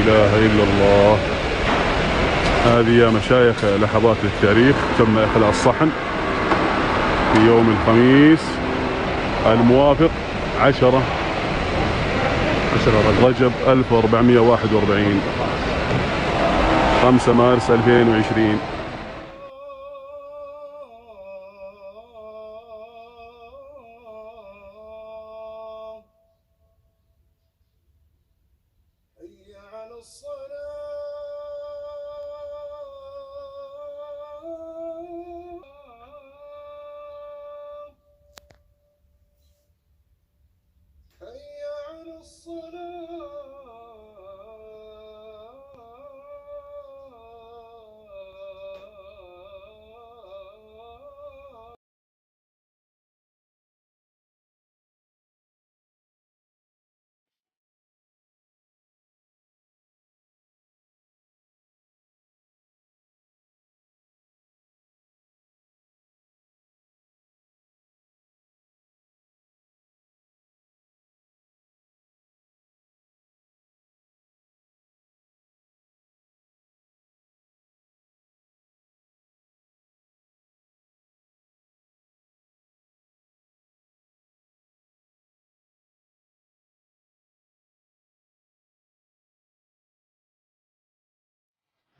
إله إلا الله. هذه يا مشايخ لحظات للتاريخ. تم إخلاء الصحن في يوم الخميس الموافق 10 رجب 1441 5 مارس 2020. حي على الصلاة.